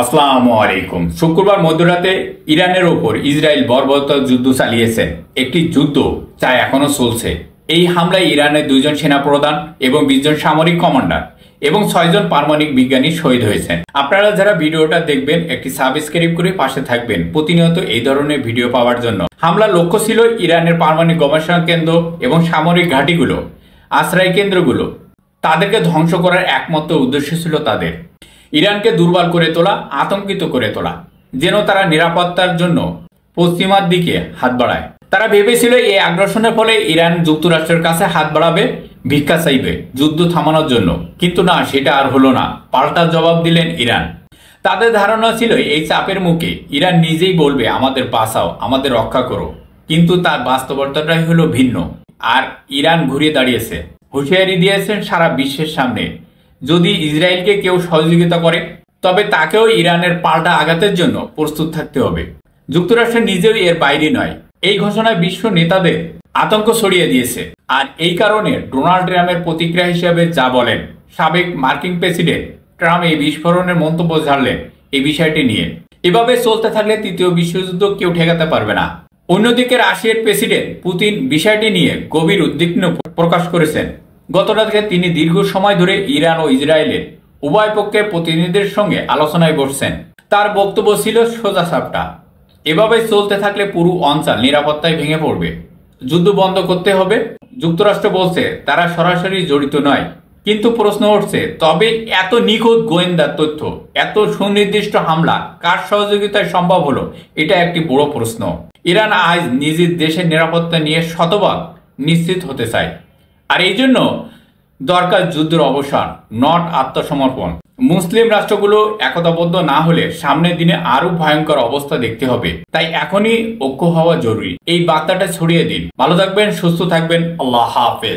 আসসালামু আলাইকুম। শুক্রবার মধ্যরাতে ইরানের ওপর ইসরায়েল বর্বরতার যুদ্ধ চালিয়েছেন। একটি যুদ্ধ যা এখনো চলছে। এই হামলায় ইরানের 2জন সেনাপ্রধান এবং 20 জন সামরিক কমান্ডার এবং 6 জন পারমাণবিক বিজ্ঞানী শহীদ হয়েছেন। আপনারা যারা ভিডিওটা দেখবেন একটি সাবস্ক্রাইব করে পাশে থাকবেন প্রতিনিয়ত এই ধরনের ভিডিও পাওয়ার জন্য। হামলার লক্ষ্য ছিল ইরানের পারমাণবিক গবেষণা কেন্দ্র এবং সামরিক ঘাঁটিগুলো, আশ্রয় কেন্দ্রগুলো। তাদেরকে ধ্বংস করার একমাত্র উদ্দেশ্য ছিল তাদের ইরানকে দুর্বল করে তোলা, আতঙ্কিত করে তোলা, যেন তারা নিরাপত্তার জন্য পশ্চিমার দিকে হাত বাড়ায়। তারা ভেবেছিল এই আগ্রাসনের ফলে ইরান যুক্তরাষ্ট্রের কাছে হাত বাড়াবে, ভিক্ষা চাইবে যুদ্ধ থামানোর জন্য। কিন্তু না, সেটা আর হলো না। পাল্টা জবাব দিলেন ইরান। তাদের ধারণা ছিল এই চাপের মুখে ইরান নিজেই বলবে আমাদের বাঁচাও, আমাদের রক্ষা করো। কিন্তু তার বাস্তবতাটাই হলো ভিন্ন। আর ইরান ঘুরে দাঁড়িয়েছে, হুঁশিয়ারি দিয়েছেন সারা বিশ্বের সামনে, যদি ইসরায়েলকে কেউ সহযোগিতা করে তবে তাকেও ইরানের পাল্টা আঘাতের জন্য প্রস্তুত থাকতে হবে। যুক্তরাষ্ট্র নিজেও এর বাইরে নয়। এই ঘোষণায় বিশ্ব নেতাদের আতঙ্ক ছড়িয়ে দিয়েছে। আর এই কারণে ডোনাল্ড ট্রাম্পের প্রতিক্রিয়া হিসেবে যা বলেন, সাবেক মার্কিন প্রেসিডেন্ট ট্রাম্প এই বিস্ফোরণের মন্তব্য ঝাড়লেন এই বিষয়টি নিয়ে। এভাবে চলতে থাকলে তৃতীয় বিশ্বযুদ্ধ কেউ ঠেকাতে পারবে না। অন্যদিকে রাশিয়ার প্রেসিডেন্ট পুতিন বিষয়টি নিয়ে গভীর উদ্বিগ্ন প্রকাশ করেছেন। গত রাতে তিনি দীর্ঘ সময় ধরে ইরান ও ইসরায়েলের উভয় পক্ষের প্রতিনিধিদের সঙ্গে আলোচনায় বসছেন। তার বক্তব্য ছিল সোজাসাপটা, এভাবে চলতে থাকলে পুরো অঞ্চল নিরাপত্তায় ভেঙে পড়বে, যুদ্ধ বন্ধ করতে হবে। যুক্তরাষ্ট্র বলছে তারা সরাসরি জড়িত নয়, কিন্তু প্রশ্ন উঠছে তবে এত নিখুঁত গোয়েন্দা তথ্য, এত সুনির্দিষ্ট হামলা কার সহযোগিতায় সম্ভব হলো? এটা একটি বড় প্রশ্ন। ইরান আজ নিজের দেশের নিরাপত্তা নিয়ে শতভাগ নিশ্চিত হতে চায়। আর এই জন্য দরকার যুদ্ধের অবসান, নট আত্মসমর্পণ। মুসলিম রাষ্ট্রগুলো একতাবদ্ধ না হলে সামনের দিনে আরো ভয়ঙ্কর অবস্থা দেখতে হবে। তাই এখনই ঐক্য হওয়া জরুরি। এই বার্তাটা ছড়িয়ে দিন। ভালো থাকবেন, সুস্থ থাকবেন। আল্লাহ হাফেজ।